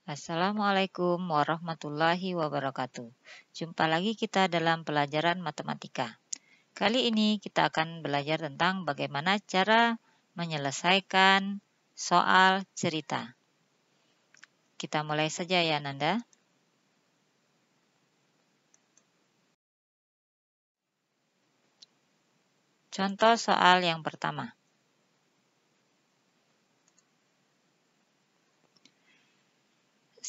Assalamualaikum warahmatullahi wabarakatuh. Jumpa lagi kita dalam pelajaran matematika. Kali ini kita akan belajar tentang bagaimana cara menyelesaikan soal cerita. Kita mulai saja ya, Nanda. Contoh soal yang pertama.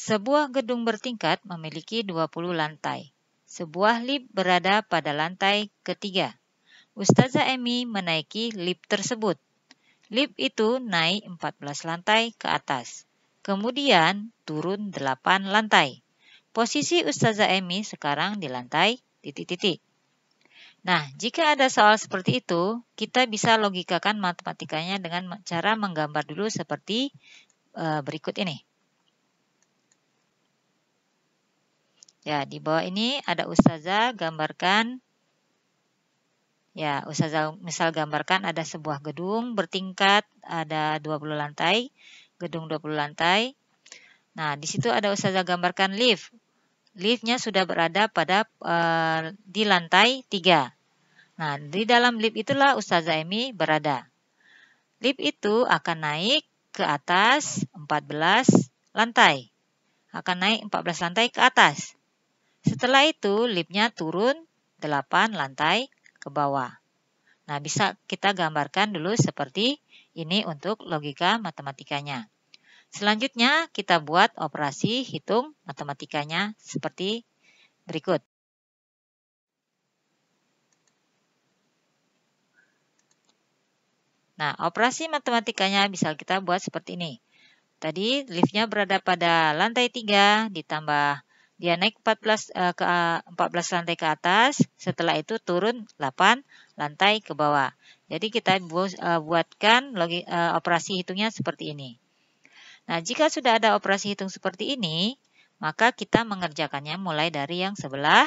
Sebuah gedung bertingkat memiliki 20 lantai. Sebuah lift berada pada lantai ketiga. Ustazah Emi menaiki lift tersebut. Lift itu naik 14 lantai ke atas. Kemudian turun 8 lantai. Posisi Ustazah Emi sekarang di lantai titik-titik. Nah, jika ada soal seperti itu, kita bisa logikakan matematikanya dengan cara menggambar dulu seperti berikut ini. Ya, di bawah ini ada Ustazah gambarkan. Ya, Ustazah misal gambarkan ada sebuah gedung bertingkat, ada 20 lantai, gedung 20 lantai. Nah, di situ ada Ustazah gambarkan lift. Liftnya sudah berada pada di lantai 3. Nah, di dalam lift itulah Ustazah Emi berada. Lift itu akan naik ke atas 14 lantai. Akan naik 14 lantai ke atas. Setelah itu, liftnya turun 8 lantai ke bawah. Nah, bisa kita gambarkan dulu seperti ini untuk logika matematikanya. Selanjutnya, kita buat operasi hitung matematikanya seperti berikut. Nah, operasi matematikanya bisa kita buat seperti ini. Tadi liftnya berada pada lantai 3, ditambah dia naik 14 lantai ke atas, setelah itu turun 8 lantai ke bawah. Jadi kita buatkan operasi hitungnya seperti ini. Nah, jika sudah ada operasi hitung seperti ini, maka kita mengerjakannya mulai dari yang sebelah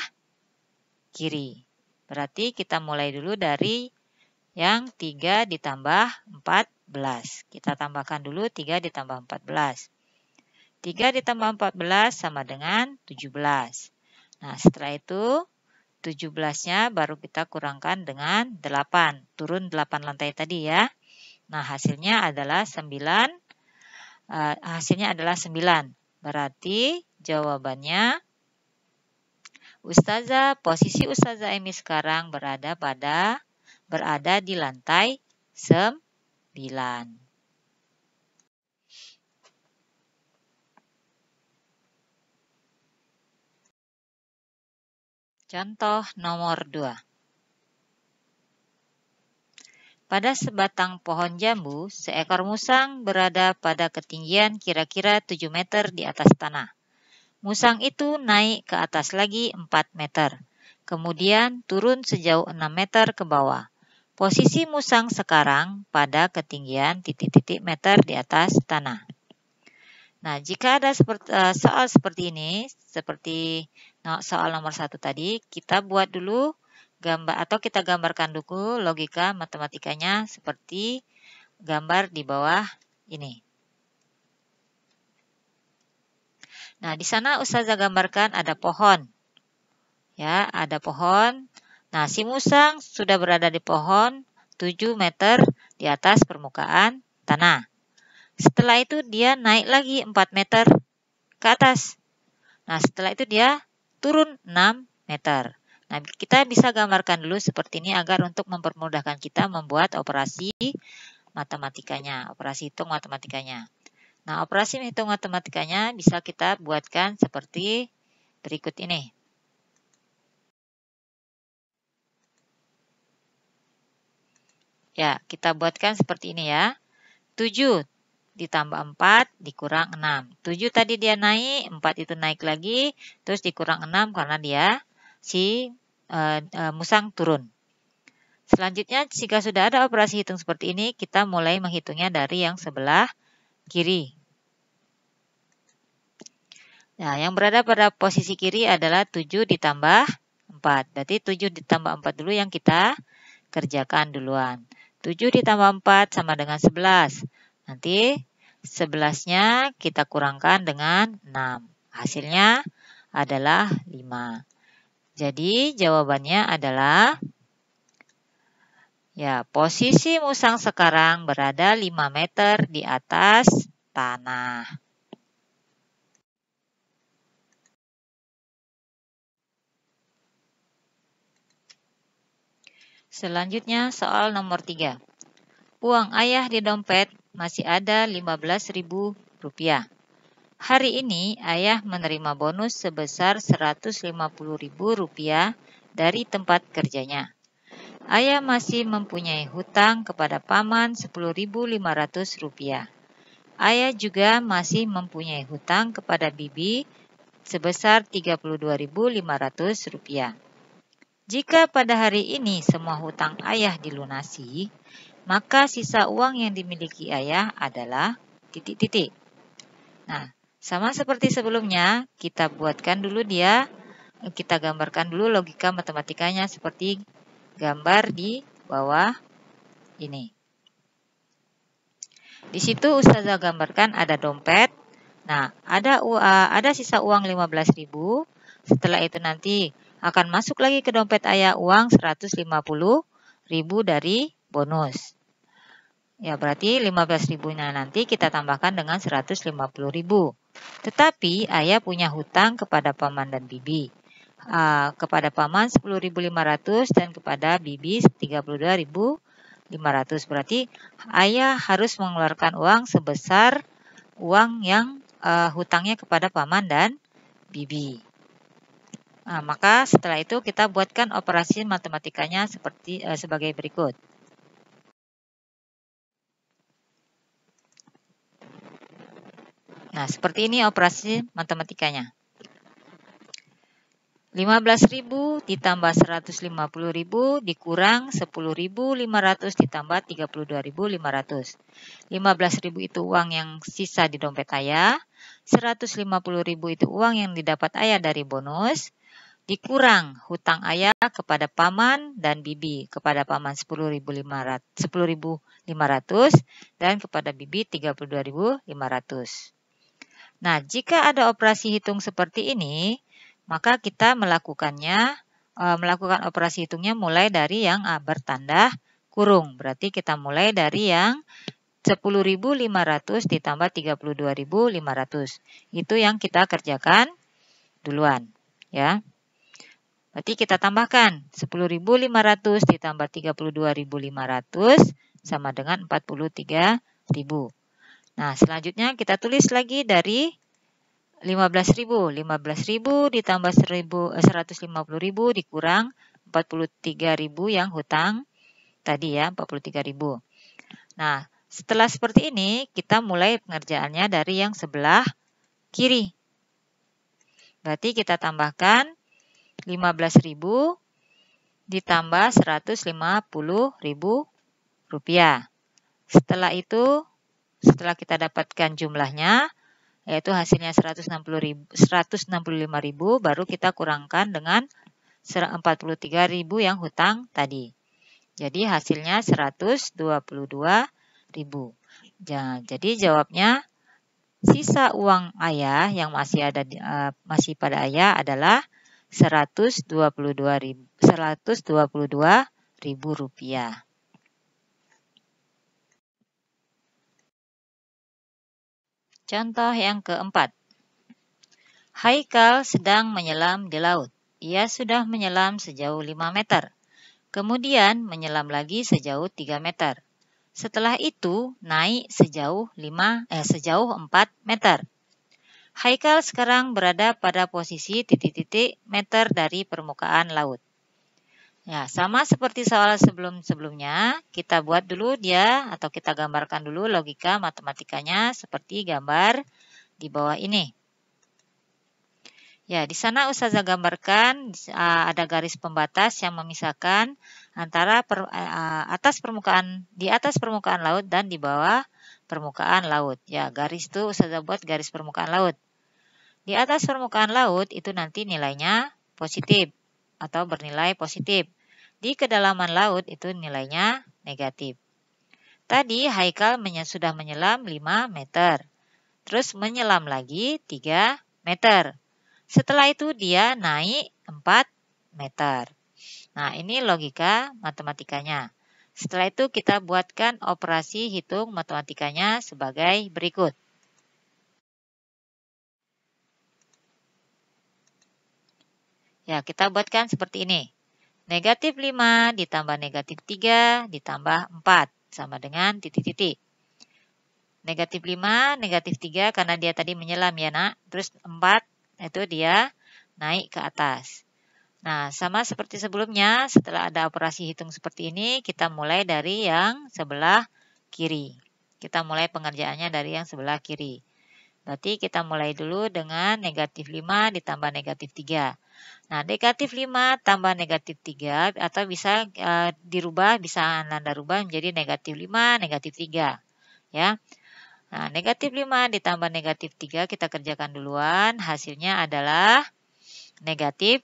kiri. Berarti kita mulai dulu dari yang 3 ditambah 14. Kita tambahkan dulu 3 ditambah 14. 3 ditambah 14 sama dengan 17. Nah, setelah itu 17-nya baru kita kurangkan dengan 8. Turun 8 lantai tadi ya. Nah, hasilnya adalah 9. Berarti jawabannya posisi Ustazah Emi sekarang berada di lantai 9. Contoh nomor 2. Pada sebatang pohon jambu, seekor musang berada pada ketinggian kira-kira 7 meter di atas tanah. Musang itu naik ke atas lagi 4 meter. Kemudian turun sejauh 6 meter ke bawah. Posisi musang sekarang pada ketinggian titik-titik meter di atas tanah. Nah, jika ada soal seperti ini, seperti soal nomor 1 tadi, kita buat dulu atau kita gambarkan dulu logika matematikanya seperti gambar di bawah ini. Nah, di sana Ustazah gambarkan ada pohon. Ya, ada pohon. Nah, si musang sudah berada di pohon 7 meter di atas permukaan tanah. Setelah itu dia naik lagi 4 meter ke atas. Nah, setelah itu dia turun 6 meter. Nah, kita bisa gambarkan dulu seperti ini agar untuk mempermudahkan kita membuat operasi matematikanya, operasi hitung matematikanya. Nah, operasi hitung matematikanya bisa kita buatkan seperti berikut ini. Ya, kita buatkan seperti ini ya. 7 ditambah 4 dikurang 6. 7 tadi dia naik, 4 itu naik lagi, terus dikurang 6 karena dia musang turun. Selanjutnya, jika sudah ada operasi hitung seperti ini, kita mulai menghitungnya dari yang sebelah kiri. Nah, yang berada pada posisi kiri adalah 7 ditambah 4. Berarti 7 ditambah 4 dulu yang kita kerjakan duluan. 7 ditambah 4 sama dengan 11. Nanti 11-nya kita kurangkan dengan 6. Hasilnya adalah 5. Jadi jawabannya adalah ya, posisi musang sekarang berada 5 meter di atas tanah. Selanjutnya soal nomor 3. Uang ayah di dompet masih ada Rp15.000. Hari ini ayah menerima bonus sebesar Rp150.000 dari tempat kerjanya. Ayah masih mempunyai hutang kepada paman Rp10.500. Ayah juga masih mempunyai hutang kepada bibi sebesar Rp32.500. Jika pada hari ini semua hutang ayah dilunasi, maka sisa uang yang dimiliki ayah adalah titik-titik. Nah, sama seperti sebelumnya, kita gambarkan dulu logika matematikanya seperti gambar di bawah ini. Di situ Ustazah gambarkan ada dompet. Nah, ada sisa uang 15.000. Setelah itu nanti akan masuk lagi ke dompet ayah uang 150.000 dari bonus. Ya, berarti 15.000-nya nanti kita tambahkan dengan 150.000. Tetapi ayah punya hutang kepada paman dan bibi. Kepada paman 10.500 dan kepada bibi 32.500. Berarti ayah harus mengeluarkan uang sebesar uang yang hutangnya kepada paman dan bibi. Maka setelah itu kita buatkan operasi matematikanya sebagai berikut. Nah, seperti ini operasi matematikanya. 15.000 ditambah 150.000 dikurang 10.500 ditambah 32.500. 15.000 itu uang yang sisa di dompet ayah. 150.000 itu uang yang didapat ayah dari bonus. Dikurang hutang ayah kepada paman dan bibi. Kepada paman 10.500 dan kepada bibi 32.500. Nah, jika ada operasi hitung seperti ini, maka kita melakukan operasi hitungnya mulai dari yang bertanda kurung. Berarti kita mulai dari yang 10.500 ditambah 32.500. Itu yang kita kerjakan duluan, ya. Berarti kita tambahkan 10.500 ditambah 32.500 sama dengan 43.000. Nah, selanjutnya kita tulis lagi dari 15.000 ditambah 150.000 dikurang 43.000 yang hutang tadi ya, 43.000. Nah, setelah seperti ini kita mulai pengerjaannya dari yang sebelah kiri. Berarti kita tambahkan 15.000 ditambah 150.000 rupiah. Setelah itu, setelah kita dapatkan jumlahnya, yaitu hasilnya 165.000, baru kita kurangkan dengan 43.000 yang hutang tadi. Jadi hasilnya 122.000. Jadi jawabnya sisa uang ayah yang masih pada ayah adalah 122.000 rupiah. Contoh yang keempat. Haikal sedang menyelam di laut. Ia sudah menyelam sejauh 5 meter. Kemudian menyelam lagi sejauh 3 meter. Setelah itu naik sejauh 4 meter. Haikal sekarang berada pada posisi titik-titik meter dari permukaan laut. Ya, sama seperti soal sebelumnya, kita buat dulu kita gambarkan dulu logika matematikanya seperti gambar di bawah ini. Ya, di sana Ustazah gambarkan ada garis pembatas yang memisahkan antara di atas permukaan laut dan di bawah permukaan laut. Ya, garis itu Ustazah buat garis permukaan laut. Di atas permukaan laut itu nanti nilainya positif atau bernilai positif. Di kedalaman laut itu nilainya negatif. Tadi Haikal sudah menyelam 5 meter. Terus menyelam lagi 3 meter. Setelah itu dia naik 4 meter. Nah, ini logika matematikanya. Setelah itu kita buatkan operasi hitung matematikanya sebagai berikut. Ya, kita buatkan seperti ini. Negatif 5 ditambah negatif 3 ditambah 4 sama dengan titik-titik. Negatif 5, negatif 3 karena dia tadi menyelam ya nak. Terus 4 itu dia naik ke atas. Nah, sama seperti sebelumnya, setelah ada operasi hitung seperti ini, kita mulai dari yang sebelah kiri. Kita mulai pengerjaannya dari yang sebelah kiri. Berarti kita mulai dulu dengan negatif 5 ditambah negatif 3. Nah, negatif 5 tambah negatif 3 atau bisa dirubah, bisa Anda rubah menjadi negatif 5, negatif 3. Ya. Nah, negatif 5 ditambah negatif 3 kita kerjakan duluan. Hasilnya adalah negatif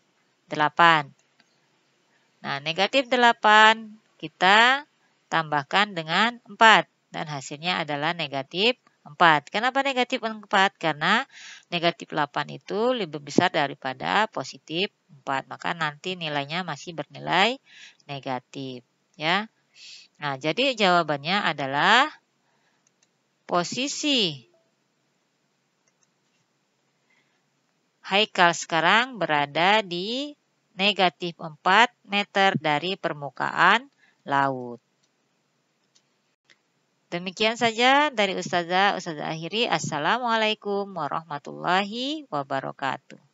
8. Nah, negatif 8 kita tambahkan dengan 4. Dan hasilnya adalah negatif 4. Kenapa negatif 4? Karena negatif 8 itu lebih besar daripada positif 4. Maka nanti nilainya masih bernilai negatif. Ya. Nah, jadi jawabannya adalah posisi Haikal sekarang berada di negatif 4 meter dari permukaan laut. Demikian saja dari Ustazah akhiri. Assalamualaikum warahmatullahi wabarakatuh.